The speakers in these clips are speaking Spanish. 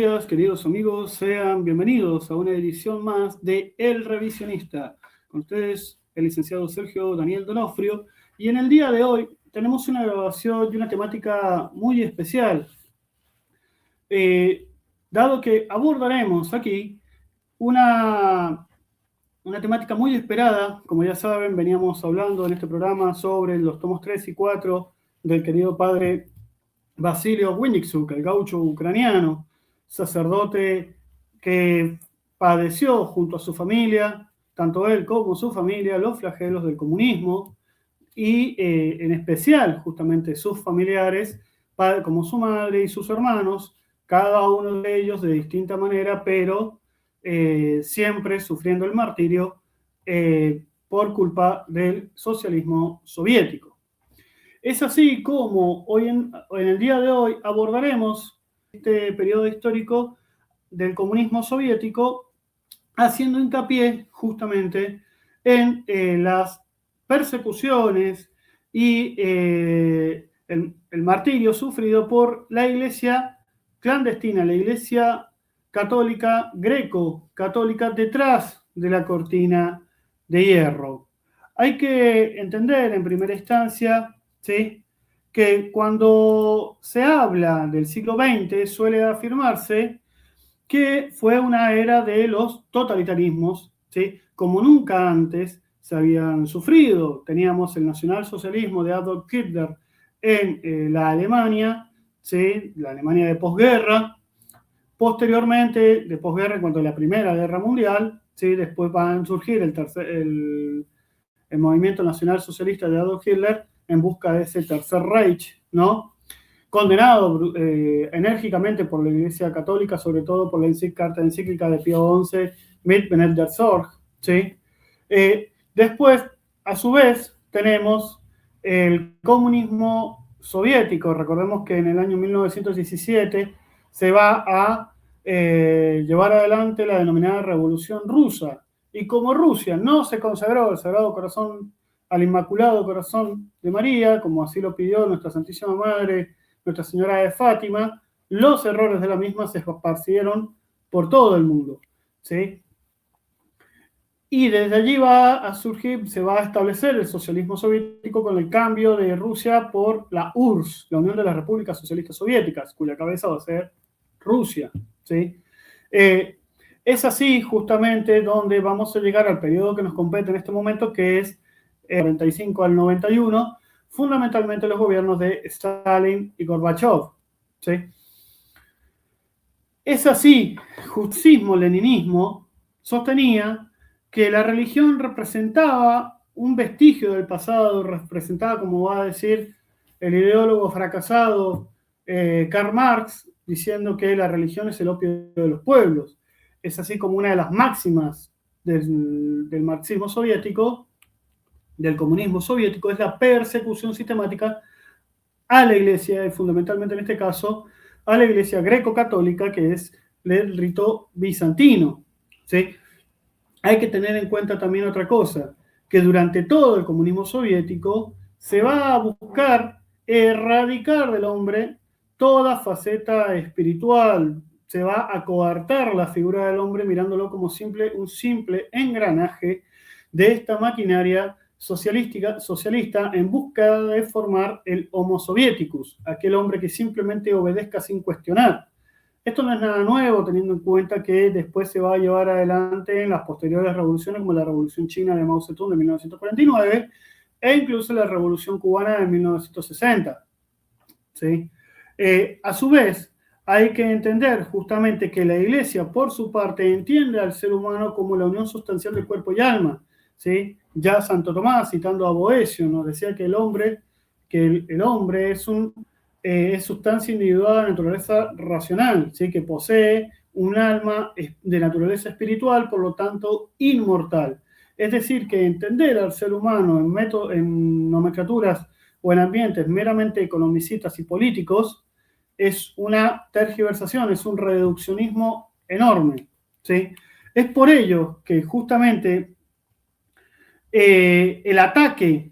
Días, queridos amigos, sean bienvenidos a una edición más de El Revisionista. Con ustedes, el licenciado Sergio Daniel Donofrio. Y en el día de hoy tenemos una grabación de una temática muy especial, dado que abordaremos aquí una temática muy esperada. Como ya saben, veníamos hablando en este programa sobre los tomos 3 y 4 del querido padre Basilio Winniczuk, el gaucho ucraniano, sacerdote que padeció junto a su familia, tanto él como su familia, los flagelos del comunismo y en especial justamente sus familiares, como su madre y sus hermanos, cada uno de ellos de distinta manera, pero siempre sufriendo el martirio por culpa del socialismo soviético. Es así como en el día de hoy abordaremos este periodo histórico del comunismo soviético, haciendo hincapié justamente en las persecuciones y el martirio sufrido por la iglesia clandestina, la iglesia católica, greco-católica, detrás de la cortina de hierro. Hay que entender en primera instancia, ¿sí?, que cuando se habla del siglo XX suele afirmarse que fue una era de los totalitarismos, ¿sí?, como nunca antes se habían sufrido. Teníamos el nacionalsocialismo de Adolf Hitler en la Alemania, ¿sí?, la Alemania de posguerra. Posteriormente, de posguerra, en cuanto a la Primera Guerra Mundial, ¿sí?, después van a surgir el movimiento nacionalsocialista de Adolf Hitler en busca de ese tercer Reich, ¿no?, condenado enérgicamente por la Iglesia Católica, sobre todo por la carta encíclica de Pío XI, Mit Benet der Sorg, ¿sí? Después, a su vez, tenemos el comunismo soviético. Recordemos que en el año 1917 se va a llevar adelante la denominada Revolución Rusa. Y como Rusia no se consagró al Sagrado Corazón, al Inmaculado Corazón de María, como así lo pidió nuestra Santísima Madre, Nuestra Señora de Fátima, los errores de la misma se esparcieron por todo el mundo, ¿sí? Y desde allí va a surgir, se va a establecer el socialismo soviético con el cambio de Rusia por la URSS, la Unión de las Repúblicas Socialistas Soviéticas, cuya cabeza va a ser Rusia, ¿sí? Es así justamente donde vamos a llegar al periodo que nos compete en este momento, que es 45 al 91, fundamentalmente los gobiernos de Stalin y Gorbachev, ¿sí? Es así, marxismo-leninismo sostenía que la religión representaba un vestigio del pasado, representaba, como va a decir el ideólogo fracasado Karl Marx, diciendo que la religión es el opio de los pueblos. Es así como una de las máximas del marxismo soviético, del comunismo soviético, es la persecución sistemática a la iglesia, y fundamentalmente en este caso a la iglesia greco-católica, que es el rito bizantino, ¿sí? Hay que tener en cuenta también otra cosa, que durante todo el comunismo soviético se va a buscar erradicar del hombre toda faceta espiritual, se va a coartar la figura del hombre mirándolo como un simple engranaje de esta maquinaria socialista en busca de formar el Homo Sovieticus, aquel hombre que simplemente obedezca sin cuestionar. Esto no es nada nuevo, teniendo en cuenta que después se va a llevar adelante en las posteriores revoluciones, como la Revolución China de Mao Zedong de 1949 e incluso la Revolución Cubana de 1960. ¿Sí? A su vez, hay que entender justamente que la Iglesia, por su parte, entiende al ser humano como la unión sustancial de cuerpo y alma, ¿sí? Ya Santo Tomás, citando a Boecio, nos decía que el hombre es sustancia individual de naturaleza racional, ¿sí?, que posee un alma de naturaleza espiritual, por lo tanto inmortal. Es decir, que entender al ser humano en nomenclaturas o en ambientes meramente economicistas y políticos es una tergiversación, es un reduccionismo enorme, ¿sí? Es por ello que justamente el ataque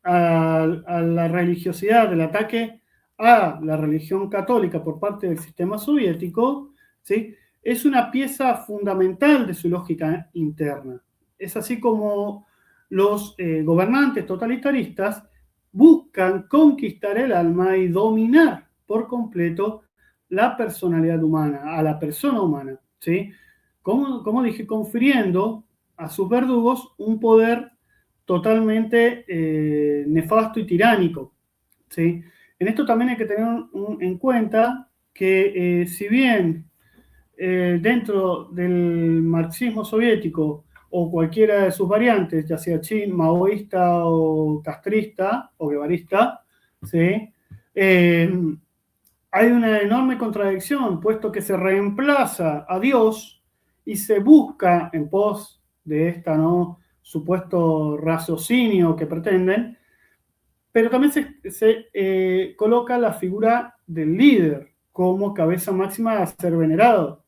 a la religiosidad, el ataque a la religión católica por parte del sistema soviético ¿sí? Es una pieza fundamental de su lógica interna. Es así como los gobernantes totalitaristas buscan conquistar el alma y dominar por completo la personalidad humana, a la persona humana, ¿sí? Como dije, confiriendo a sus verdugos un poder totalmente nefasto y tiránico, ¿sí? En esto también hay que tener en cuenta que si bien dentro del marxismo soviético o cualquiera de sus variantes, ya sea maoísta o castrista o guevarista, ¿sí? Hay una enorme contradicción, puesto que se reemplaza a Dios y se busca en pos de este ¿no? supuesto raciocinio que pretenden, pero también se coloca la figura del líder como cabeza máxima a ser venerado.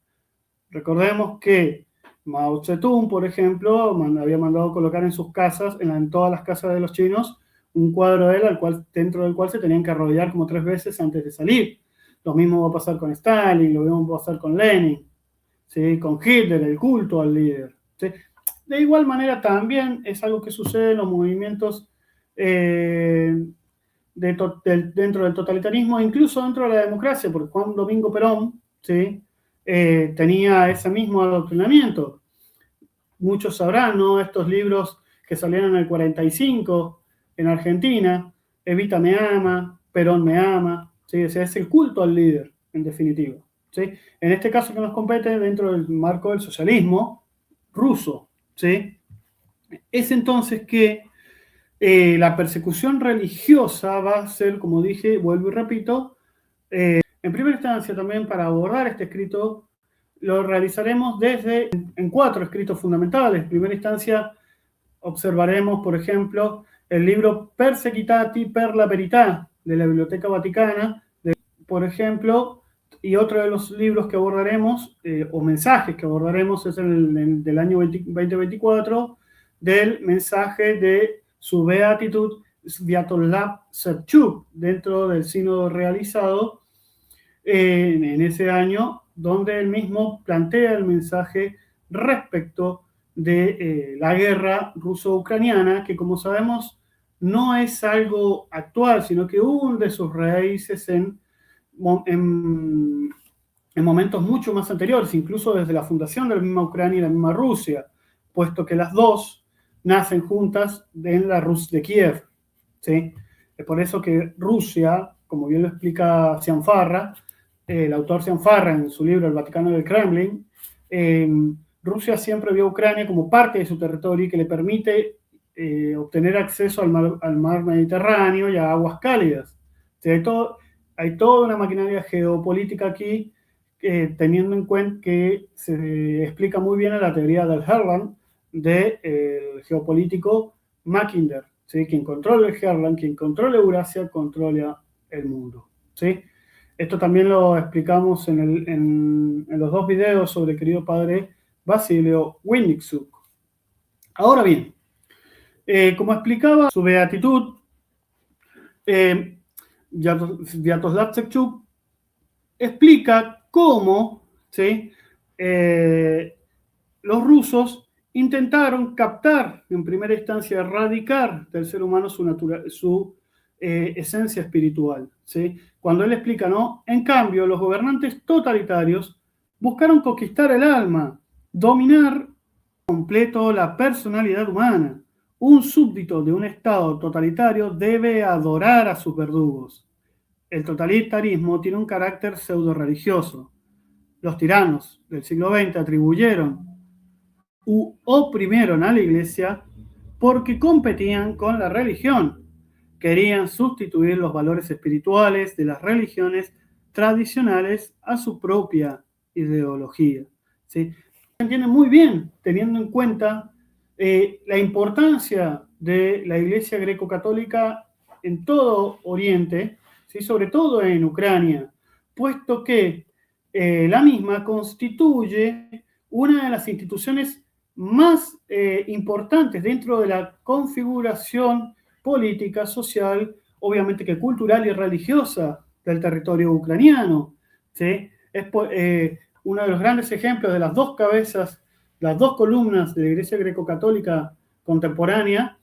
Recordemos que Mao Zedong, por ejemplo, había mandado colocar en sus casas, en todas las casas de los chinos, un cuadro de él dentro del cual se tenían que arrodillar como 3 veces antes de salir. Lo mismo va a pasar con Stalin, lo mismo va a pasar con Lenin, ¿sí? Con Hitler, el culto al líder, ¿sí? De igual manera también es algo que sucede en los movimientos dentro del totalitarismo, incluso dentro de la democracia, porque Juan Domingo Perón, ¿sí? Tenía ese mismo adoctrinamiento. Muchos sabrán, ¿no? Estos libros que salieron en el 45 en Argentina, Evita me ama, Perón me ama, ¿sí? O sea, es el culto al líder, en definitiva, ¿sí? En este caso que nos compete dentro del marco del socialismo ruso, ¿sí? Es entonces que la persecución religiosa va a ser, como dije, vuelvo y repito, en primera instancia también para abordar este escrito lo realizaremos en 4 escritos fundamentales. En primera instancia observaremos, por ejemplo, el libro Persecutati per la Verità de la Biblioteca Vaticana, por ejemplo, y otro de los libros que abordaremos, o mensajes que abordaremos, es del año 2024, del mensaje de su beatitud Sviatoslav Shevchuk, dentro del sínodo realizado en ese año, donde él mismo plantea el mensaje respecto de la guerra ruso-ucraniana, que como sabemos no es algo actual, sino que hunde sus raíces en, en momentos mucho más anteriores, incluso desde la fundación de la misma Ucrania y la misma Rusia, puesto que las dos nacen juntas en la Rus de Kiev, ¿sí? Es por eso que Rusia, como bien lo explica Cianfarra, el autor Cianfarra en su libro El Vaticano del Kremlin, Rusia siempre vio a Ucrania como parte de su territorio y que le permite obtener acceso al mar Mediterráneo y a aguas cálidas. O sea, hay toda una maquinaria geopolítica aquí, teniendo en cuenta que se explica muy bien en la teoría del Herland del geopolítico Mackinder, ¿sí? Quien controla el Herland, quien controla Eurasia, controla el mundo, ¿sí? Esto también lo explicamos en los 2 videos sobre el querido padre Basilio Winniczuk. Ahora bien, como explicaba su beatitud, Sviatoslav Shevchuk explica cómo, ¿sí? Los rusos intentaron captar, en primera instancia, erradicar del ser humano su esencia espiritual, ¿sí? Cuando él explica, ¿no? En cambio, los gobernantes totalitarios buscaron conquistar el alma, dominar completo la personalidad humana. Un súbdito de un Estado totalitario debe adorar a sus verdugos. El totalitarismo tiene un carácter pseudo-religioso. Los tiranos del siglo XX atribuyeron u oprimieron a la Iglesia porque competían con la religión. Querían sustituir los valores espirituales de las religiones tradicionales a su propia ideología, ¿sí? Se entiende muy bien, teniendo en cuenta la importancia de la Iglesia greco-católica en todo Oriente, ¿sí? Sobre todo en Ucrania, puesto que la misma constituye una de las instituciones más importantes dentro de la configuración política, social, obviamente que cultural y religiosa del territorio ucraniano, ¿sí? uno de los grandes ejemplos de las dos cabezas, las dos columnas de la Iglesia greco-católica contemporánea,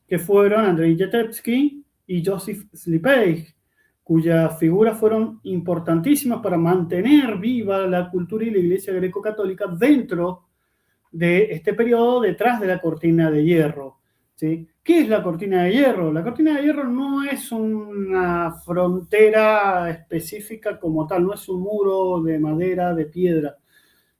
que fueron Andrei Yetebsky y Joseph Slipeig, cuyas figuras fueron importantísimas para mantener viva la cultura y la Iglesia greco-católica dentro de este periodo, detrás de la cortina de hierro. ¿Sí? ¿Qué es la cortina de hierro? La cortina de hierro no es una frontera específica como tal, no es un muro de madera, de piedra,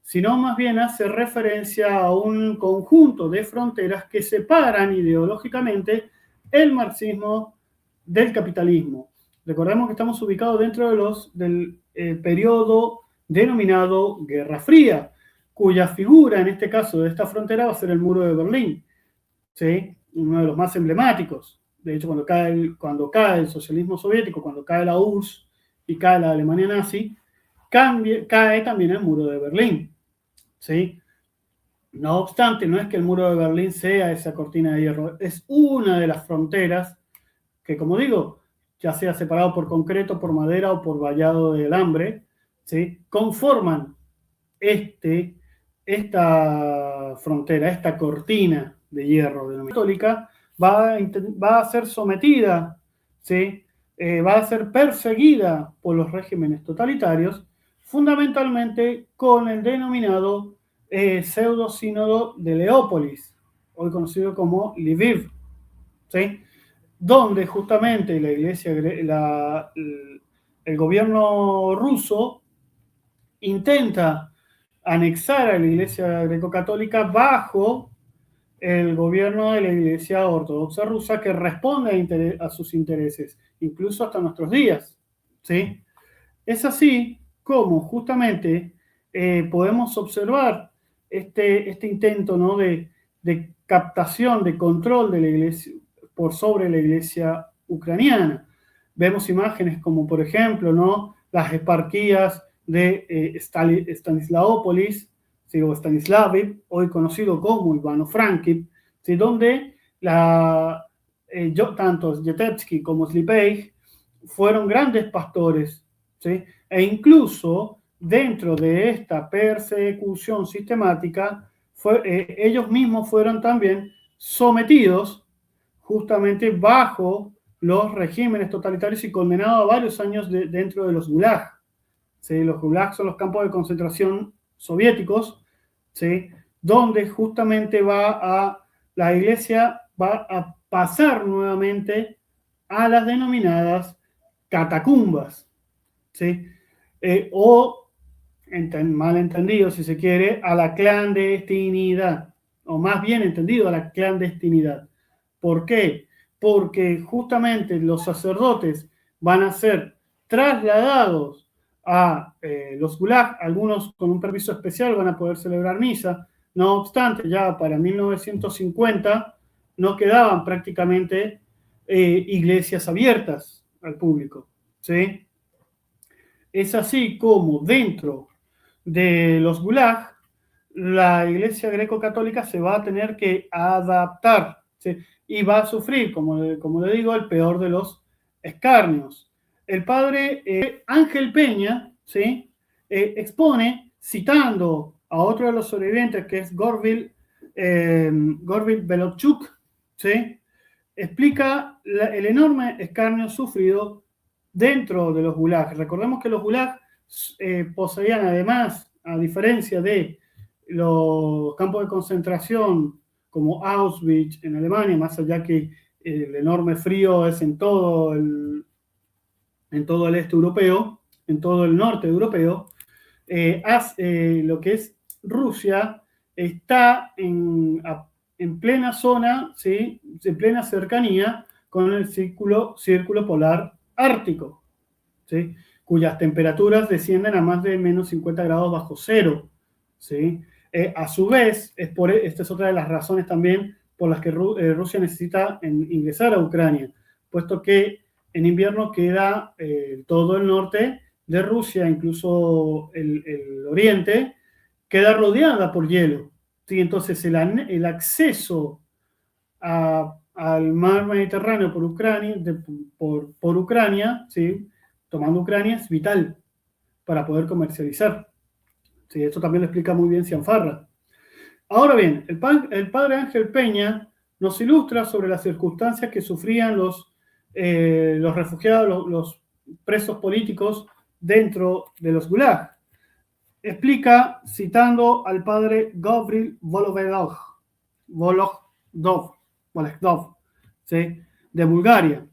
sino más bien hace referencia a un conjunto de fronteras que separan ideológicamente el marxismo del capitalismo. Recordemos que estamos ubicados dentro del periodo denominado Guerra Fría, cuya figura en este caso de esta frontera va a ser el muro de Berlín, ¿sí? Uno de los más emblemáticos. De hecho, cuando cae el socialismo soviético, cuando cae la URSS y cae la Alemania nazi, cae también el muro de Berlín, ¿sí? No obstante, no es que el muro de Berlín sea esa cortina de hierro, es una de las fronteras que, como digo, ya sea separado por concreto, por madera o por vallado de alambre, ¿sí? Conforman esta frontera, esta cortina de hierro de la católica, va a ser sometida, ¿sí? Va a ser perseguida por los regímenes totalitarios, fundamentalmente con el denominado pseudo sínodo de Leópolis, hoy conocido como Lviv, ¿sí? Donde justamente la iglesia, el gobierno ruso intenta anexar a la iglesia greco-católica bajo el gobierno de la iglesia ortodoxa rusa, que responde a sus intereses, incluso hasta nuestros días, ¿sí? Es así como justamente podemos observar este intento, ¿no?, de captación, de control de la iglesia por sobre la iglesia ucraniana. Vemos imágenes como, por ejemplo, ¿no?, las eparquías de Stanislaópolis, ¿sí?, o Stanislavy, hoy conocido como Ivano-Frankivsk, ¿sí?, donde tanto Yetebsky como Slipeig fueron grandes pastores, ¿sí? E incluso dentro de esta persecución sistemática, ellos mismos fueron también sometidos justamente bajo los regímenes totalitarios y condenados a varios años dentro de los gulag, ¿sí? Los gulag son los campos de concentración soviéticos, ¿sí?, donde justamente la iglesia va a pasar nuevamente a las denominadas catacumbas, ¿sí? O, mal entendido si se quiere, a la clandestinidad, o más bien entendido, a la clandestinidad. ¿Por qué? Porque justamente los sacerdotes van a ser trasladados a los gulag, algunos con un permiso especial van a poder celebrar misa, no obstante, ya para 1950 no quedaban prácticamente iglesias abiertas al público, ¿sí? Es así como dentro de los gulag, la iglesia greco-católica se va a tener que adaptar, ¿sí?, y va a sufrir, como le digo, el peor de los escarnios. El padre Ángel Peña, ¿sí?, expone, citando a otro de los sobrevivientes, que es Gorvil Belotchuk, ¿sí?, explica el enorme escarnio sufrido dentro de los gulags. Recordemos que los gulags poseían, además, a diferencia de los campos de concentración como Auschwitz en Alemania, más allá que el enorme frío es en todo el este europeo, en todo el norte europeo, lo que es Rusia está en plena zona, ¿sí?, en plena cercanía con el círculo polar ártico, ¿sí?, cuyas temperaturas descienden a más de menos 50 grados bajo cero, ¿sí? A su vez, esta es otra de las razones también por las que Rusia necesita ingresar a Ucrania, puesto que en invierno queda todo el norte de Rusia, incluso el oriente, queda rodeada por hielo, ¿sí? Entonces el acceso al mar Mediterráneo por Ucrania, por Ucrania, ¿sí?, tomando Ucrania, es vital para poder comercializar, Sí, esto también lo explica muy bien Cianfarra. Ahora bien, el padre Ángel Peña nos ilustra sobre las circunstancias que sufrían los refugiados, los presos políticos dentro de los gulag. Explica citando al padre Gavril Volohdov, ¿sí?, de Bulgaria.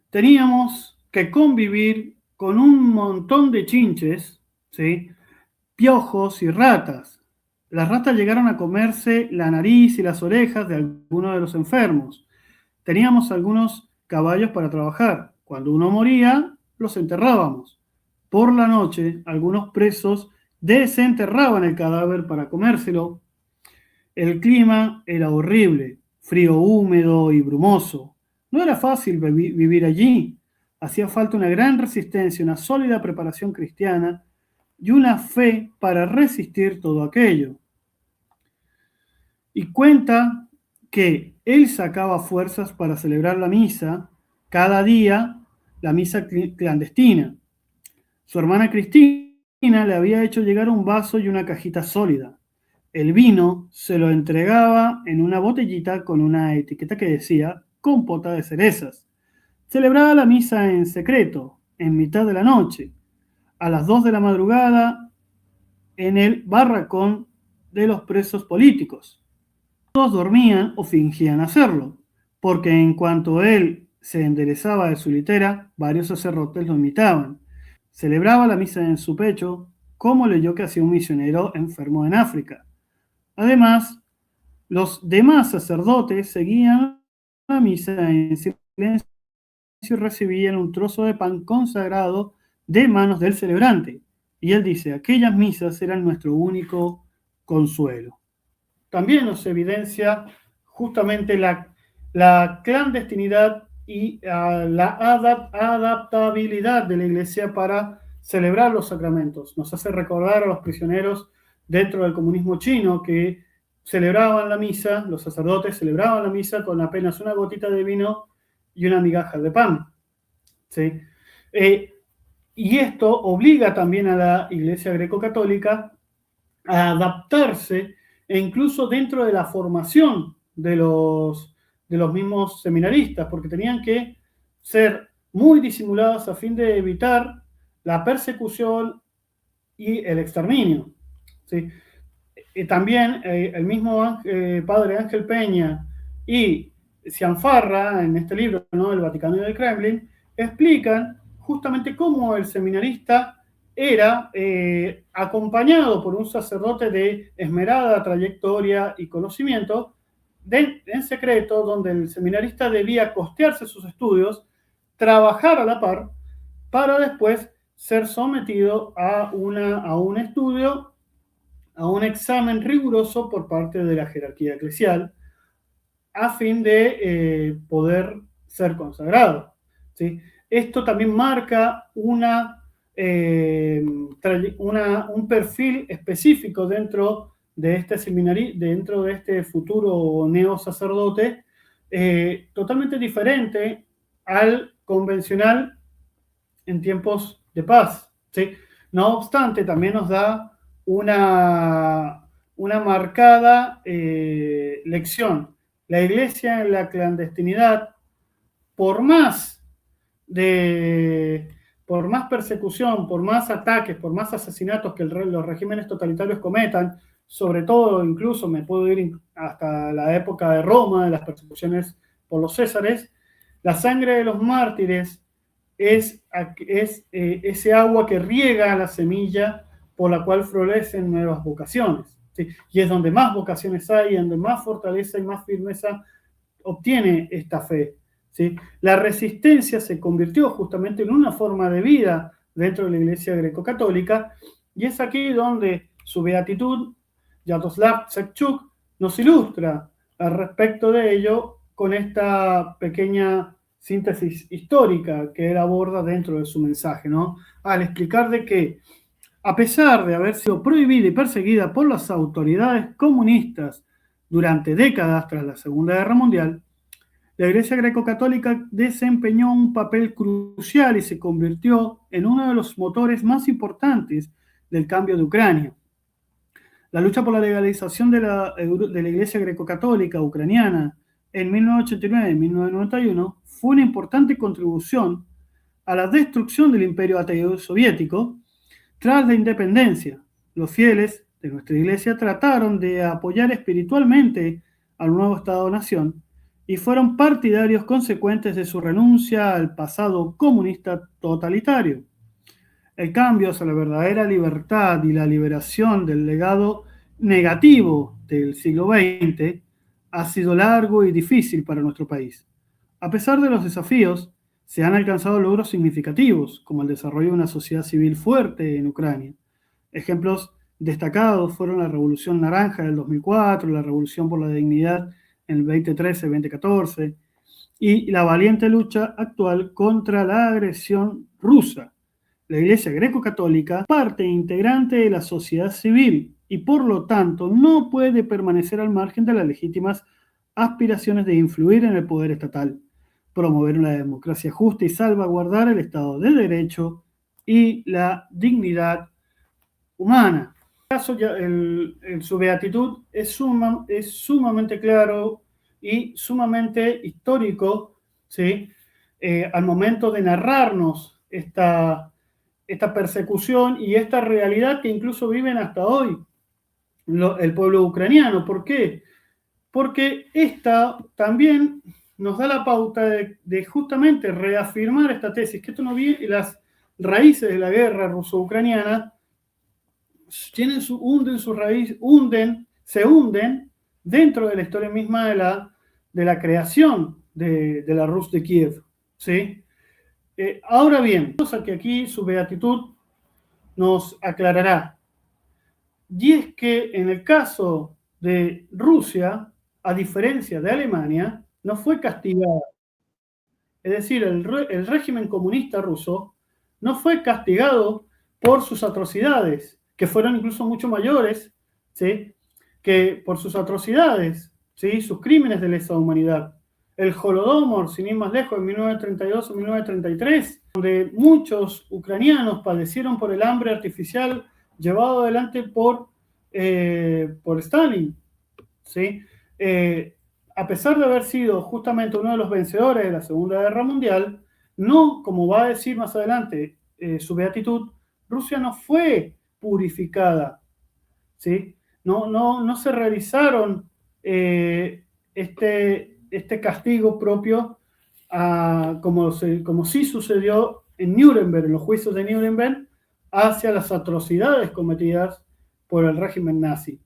Teníamos que convivir con un montón de chinches, ¿sí?, piojos y ratas. Las ratas llegaron a comerse la nariz y las orejas de algunos de los enfermos. Teníamos algunos caballos para trabajar. Cuando uno moría, los enterrábamos. Por la noche, algunos presos desenterraban el cadáver para comérselo. El clima era horrible, frío húmedo y brumoso. No era fácil vivir allí. Hacía falta una gran resistencia, una sólida preparación cristiana y una fe para resistir todo aquello. Y cuenta que él sacaba fuerzas para celebrar la misa, cada día la misa clandestina. Su hermana Cristina le había hecho llegar un vaso y una cajita sólida. El vino se lo entregaba en una botellita con una etiqueta que decía compota de cerezas. Celebraba la misa en secreto, en mitad de la noche, a las 2 de la madrugada, en el barracón de los presos políticos. Todos dormían o fingían hacerlo, porque en cuanto él se enderezaba de su litera, varios sacerdotes lo imitaban. Celebraba la misa en su pecho, como leyó que hacía un misionero enfermo en África. Además, los demás sacerdotes seguían la misa en silencio y recibían un trozo de pan consagrado de manos del celebrante. Y él dice, aquellas misas eran nuestro único consuelo. También nos evidencia justamente la clandestinidad y la adaptabilidad de la Iglesia para celebrar los sacramentos. Nos hace recordar a los prisioneros dentro del comunismo chino que celebraban la misa, los sacerdotes celebraban la misa con apenas una gotita de vino y una migaja de pan. ¿Sí? Y esto obliga también a la Iglesia greco-católica a adaptarse e incluso dentro de la formación de los mismos seminaristas, porque tenían que ser muy disimulados a fin de evitar la persecución y el exterminio. ¿Sí? También el mismo padre Ángel Peña y Cianfarra, en este libro, ¿no?, El Vaticano y el Kremlin, explican justamente cómo el seminarista era acompañado por un sacerdote de esmerada trayectoria y conocimiento en secreto, donde el seminarista debía costearse sus estudios, trabajar a la par, para después ser sometido a un estudio, a un examen riguroso por parte de la jerarquía eclesial, a fin de poder ser consagrado, ¿sí? Esto también marca un perfil específico dentro de este seminario, dentro de este futuro neo sacerdote, totalmente diferente al convencional en tiempos de paz, ¿sí? No obstante, también nos da una marcada lección. La Iglesia en la clandestinidad, por más persecución, por más ataques, por más asesinatos que los regímenes totalitarios cometan, sobre todo, incluso me puedo ir hasta la época de Roma, de las persecuciones por los césares, la sangre de los mártires es ese agua que riega la semilla por la cual florecen nuevas vocaciones, ¿sí? Y es donde más vocaciones hay, donde más fortaleza y más firmeza obtiene esta fe, ¿sí? La resistencia se convirtió justamente en una forma de vida dentro de la Iglesia greco-católica, y es aquí donde su beatitud, Yaroslav Shevchuk, nos ilustra al respecto de ello con esta pequeña síntesis histórica que él aborda dentro de su mensaje, ¿no? Al explicar de que, a pesar de haber sido prohibida y perseguida por las autoridades comunistas durante décadas tras la Segunda Guerra Mundial, la Iglesia greco-católica desempeñó un papel crucial y se convirtió en uno de los motores más importantes del cambio de Ucrania. La lucha por la legalización de la Iglesia greco-católica ucraniana en 1989 y 1991 fue una importante contribución a la destrucción del imperio ateo soviético tras la independencia. Los fieles de nuestra iglesia trataron de apoyar espiritualmente al nuevo Estado-nación y fueron partidarios consecuentes de su renuncia al pasado comunista totalitario. El cambio hacia la verdadera libertad y la liberación del legado negativo del siglo XX ha sido largo y difícil para nuestro país. A pesar de los desafíos, se han alcanzado logros significativos, como el desarrollo de una sociedad civil fuerte en Ucrania. Ejemplos destacados fueron la Revolución Naranja del 2004, la Revolución por la Dignidad en el 2013-2014 y la valiente lucha actual contra la agresión rusa. La Iglesia greco-católica es parte integrante de la sociedad civil y por lo tanto no puede permanecer al margen de las legítimas aspiraciones de influir en el poder estatal, promover una democracia justa y salvaguardar el Estado de Derecho y la dignidad humana. En este caso, su beatitud es sumamente claro y sumamente histórico, ¿sí? Al momento de narrarnos esta persecución y esta realidad que incluso viven hasta hoy el pueblo ucraniano. ¿Por qué? Porque esta también nos da la pauta de justamente reafirmar esta tesis, que esto no viene, las raíces de la guerra ruso-ucraniana se hunden dentro de la historia misma de la creación de la Rus de Kiev, ¿sí? Ahora bien, cosa que aquí su beatitud nos aclarará, y es que en el caso de Rusia, a diferencia de Alemania, no fue castigada. Es decir, el régimen comunista ruso no fue castigado por sus atrocidades, que fueron incluso mucho mayores, ¿sí?, que por sus atrocidades, ¿sí?, sus crímenes de lesa humanidad. El Holodomor, sin ir más lejos, en 1932 o 1933, donde muchos ucranianos padecieron por el hambre artificial llevado adelante por Stalin, ¿sí? A pesar de haber sido justamente uno de los vencedores de la Segunda Guerra Mundial, no, como va a decir más adelante su beatitud, Rusia no fue purificada, ¿sí? No se realizaron este castigo propio como sí sucedió en Nuremberg, en los juicios de Nuremberg, hacia las atrocidades cometidas por el régimen nazi,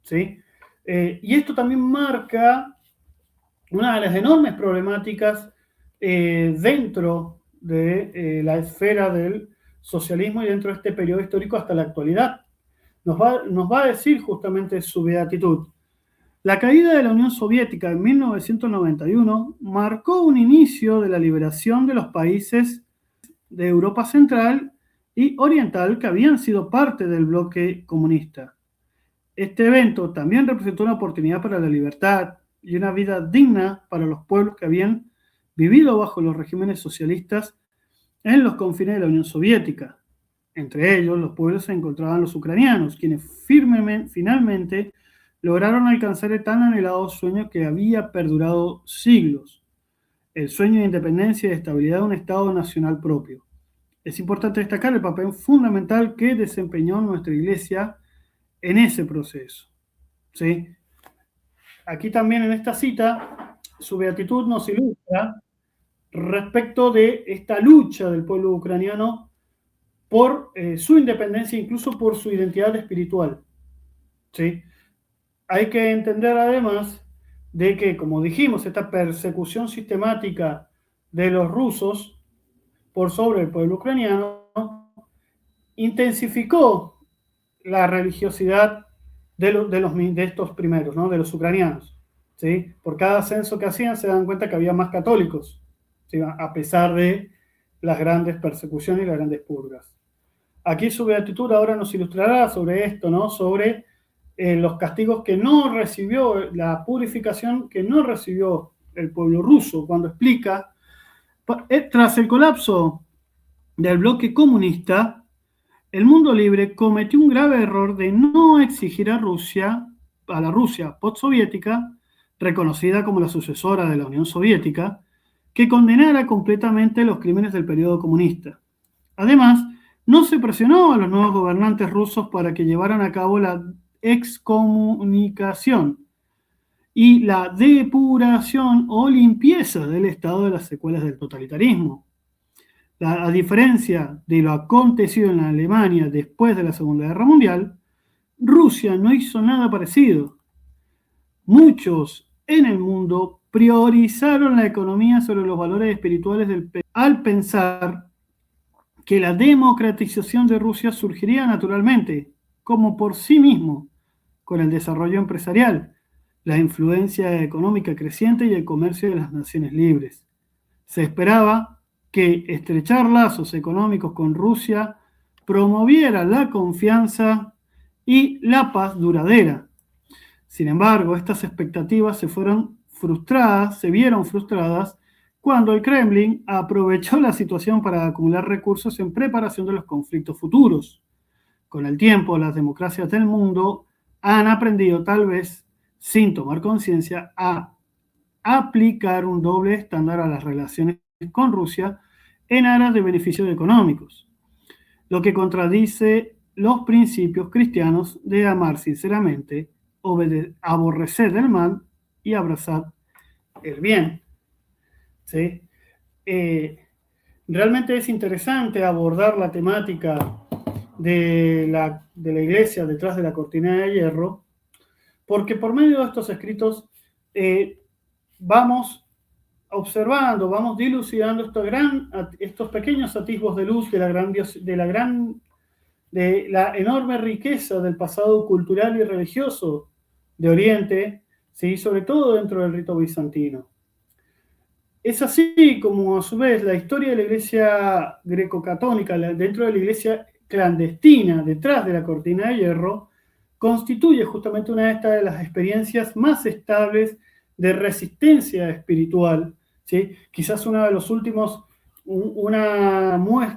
¿sí? Y esto también marca una de las enormes problemáticas dentro de la esfera del socialismo y dentro de este periodo histórico hasta la actualidad. Nos va a decir justamente su beatitud. La caída de la Unión Soviética en 1991 marcó un inicio de la liberación de los países de Europa Central y Oriental que habían sido parte del bloque comunista. Este evento también representó una oportunidad para la libertad y una vida digna para los pueblos que habían vivido bajo los regímenes socialistas en los confines de la Unión Soviética. Entre ellos, los pueblos se encontraban los ucranianos, quienes finalmente lograron alcanzar el tan anhelado sueño que había perdurado siglos, el sueño de independencia y de estabilidad de un Estado nacional propio. Es importante destacar el papel fundamental que desempeñó nuestra Iglesia en ese proceso, ¿sí? Aquí también en esta cita, su beatitud nos ilustra respecto de esta lucha del pueblo ucraniano por su independencia, incluso por su identidad espiritual, ¿sí? Hay que entender además de que, como dijimos, esta persecución sistemática de los rusos por sobre el pueblo ucraniano intensificó la religiosidad de estos primeros, ¿no?, de los ucranianos, ¿sí? Por cada censo que hacían se dan cuenta que había más católicos, ¿sí?, a pesar de las grandes persecuciones y las grandes purgas. Aquí su beatitud ahora nos ilustrará sobre esto, ¿no?, sobre los castigos que no recibió, la purificación que no recibió el pueblo ruso, cuando explica, tras el colapso del bloque comunista, el mundo libre cometió un grave error de no exigir a la Rusia postsoviética, reconocida como la sucesora de la Unión Soviética, que condenara completamente los crímenes del periodo comunista. Además, no se presionó a los nuevos gobernantes rusos para que llevaran a cabo la excomunicación y la depuración o limpieza del Estado de las secuelas del totalitarismo. A diferencia de lo acontecido en la Alemania después de la Segunda Guerra Mundial, Rusia no hizo nada parecido. Muchos en el mundo priorizaron la economía sobre los valores espirituales al pensar que la democratización de Rusia surgiría naturalmente, como por sí mismo, con el desarrollo empresarial, la influencia económica creciente y el comercio de las naciones libres. Se esperaba que estrechar lazos económicos con Rusia promoviera la confianza y la paz duradera. Sin embargo, estas expectativas se vieron frustradas cuando el Kremlin aprovechó la situación para acumular recursos en preparación de los conflictos futuros. Con el tiempo, las democracias del mundo han aprendido, tal vez sin tomar conciencia, a aplicar un doble estándar a las relaciones con Rusia en aras de beneficios económicos, lo que contradice los principios cristianos de amar sinceramente, aborrecer el mal y abrazar el bien. ¿Sí? Realmente es interesante abordar la temática de la iglesia detrás de la cortina de hierro, porque por medio de estos escritos vamos observando, vamos dilucidando estos pequeños atisbos de luz de la enorme riqueza del pasado cultural y religioso de Oriente, ¿sí? Sobre todo dentro del rito bizantino. Es así como, a su vez, la historia de la iglesia greco-católica, dentro de la iglesia clandestina, detrás de la cortina de hierro, constituye justamente una de las experiencias más estables de resistencia espiritual, ¿sí? Quizás uno de los últimos,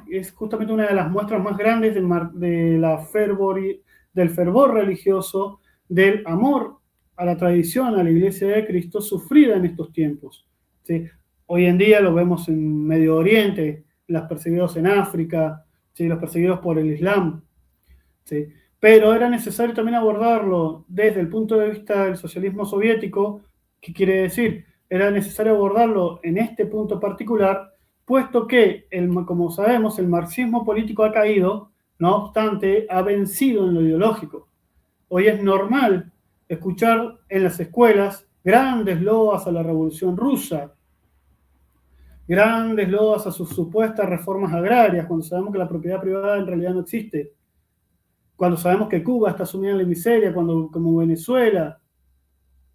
es justamente una de las muestras más grandes del fervor religioso, del amor a la tradición, a la iglesia de Cristo, sufrida en estos tiempos, ¿sí? Hoy en día lo vemos en Medio Oriente, los perseguidos en África, ¿sí? Los perseguidos por el Islam, ¿sí? Pero era necesario también abordarlo desde el punto de vista del socialismo soviético. ¿Qué quiere decir? Era necesario abordarlo en este punto particular, puesto que, como sabemos, el marxismo político ha caído, no obstante, ha vencido en lo ideológico. Hoy es normal escuchar en las escuelas grandes loas a la Revolución Rusa, grandes loas a sus supuestas reformas agrarias, cuando sabemos que la propiedad privada en realidad no existe, cuando sabemos que Cuba está sumida en la miseria, como Venezuela,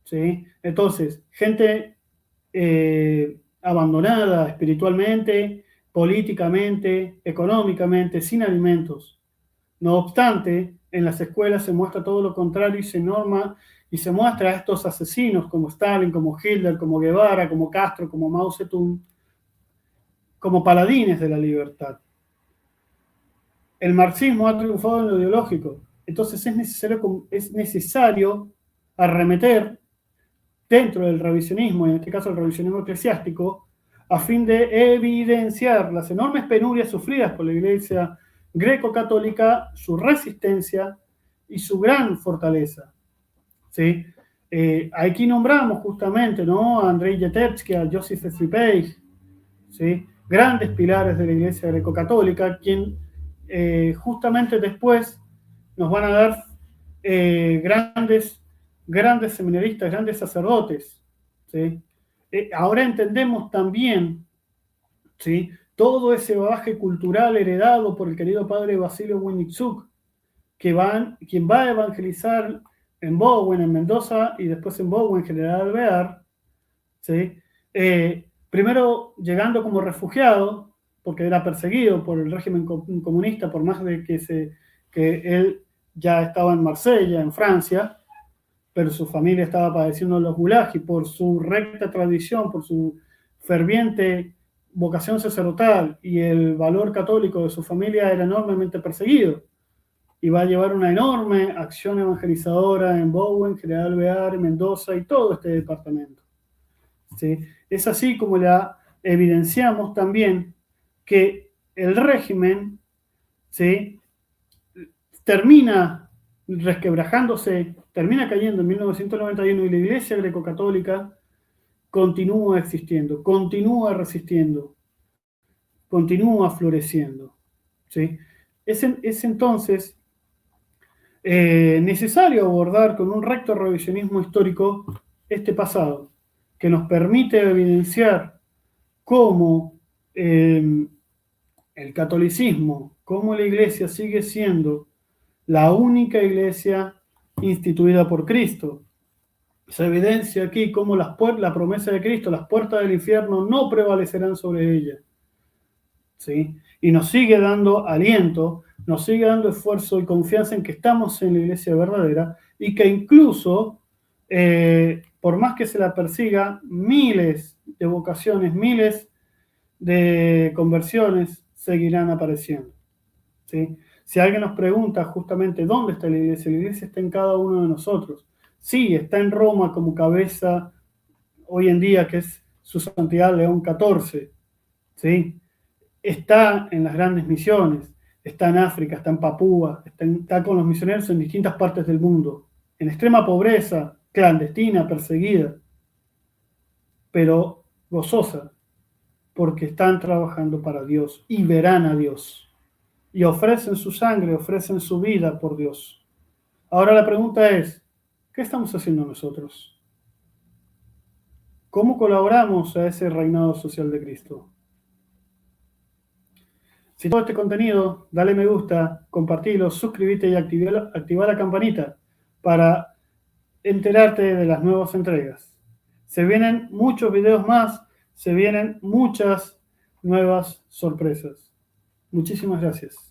¿sí? Entonces, gente abandonada espiritualmente, políticamente, económicamente, sin alimentos. No obstante, en las escuelas se muestra todo lo contrario y se muestra a estos asesinos como Stalin, como Hitler, como Guevara, como Castro, como Mao Zedong, como paladines de la libertad. El marxismo ha triunfado en lo ideológico, entonces es necesario arremeter dentro del revisionismo, en este caso el revisionismo eclesiástico, a fin de evidenciar las enormes penurias sufridas por la Iglesia greco-católica, su resistencia y su gran fortaleza. ¿Sí? Aquí nombramos justamente, ¿no?, a Andrei Yetevsky, a Joseph Stripey, ¿sí?, grandes pilares de la Iglesia greco-católica, quien justamente después nos van a dar grandes seminaristas, grandes sacerdotes, ¿sí? Ahora entendemos también, ¿sí?, todo ese bagaje cultural heredado por el querido padre Basilio Winniczuk, quien va a evangelizar en Bowen, en Mendoza, y después en Bowen, General Alvear, ¿sí? Primero llegando como refugiado, porque era perseguido por el régimen comunista, por más de que él ya estaba en Marsella, en Francia, pero su familia estaba padeciendo los gulags, y por su recta tradición, por su ferviente vocación sacerdotal y el valor católico de su familia, era enormemente perseguido. y va a llevar una enorme acción evangelizadora en Bowen, General Alvear, Mendoza y todo este departamento. ¿Sí? Es así como la evidenciamos también que el régimen, ¿sí?, termina resquebrajándose, termina cayendo en 1991 y la Iglesia Greco-Católica continúa existiendo, continúa resistiendo, continúa floreciendo. ¿Sí? Es entonces necesario abordar con un recto revisionismo histórico este pasado, que nos permite evidenciar cómo el catolicismo, cómo la Iglesia sigue siendo la única Iglesia instituida por Cristo. Se evidencia aquí cómo la promesa de Cristo, las puertas del infierno no prevalecerán sobre ella. ¿Sí? Y nos sigue dando aliento, nos sigue dando esfuerzo y confianza en que estamos en la iglesia verdadera y que incluso, por más que se la persiga, miles de vocaciones, miles de conversiones seguirán apareciendo. ¿Sí? Si alguien nos pregunta justamente dónde está la iglesia está en cada uno de nosotros. Sí, está en Roma como cabeza hoy en día, que es su santidad León XIV. ¿Sí? Está en las grandes misiones, está en África, está en Papúa, está con los misioneros en distintas partes del mundo, en extrema pobreza, clandestina, perseguida, pero gozosa, porque están trabajando para Dios y verán a Dios. Y ofrecen su sangre, ofrecen su vida por Dios. Ahora la pregunta es, ¿qué estamos haciendo nosotros? ¿Cómo colaboramos a ese reinado social de Cristo? Si te gustó este contenido, dale me gusta, compartilo, suscríbete y activa la campanita para enterarte de las nuevas entregas. Se vienen muchos videos más, se vienen muchas nuevas sorpresas. Muchísimas gracias.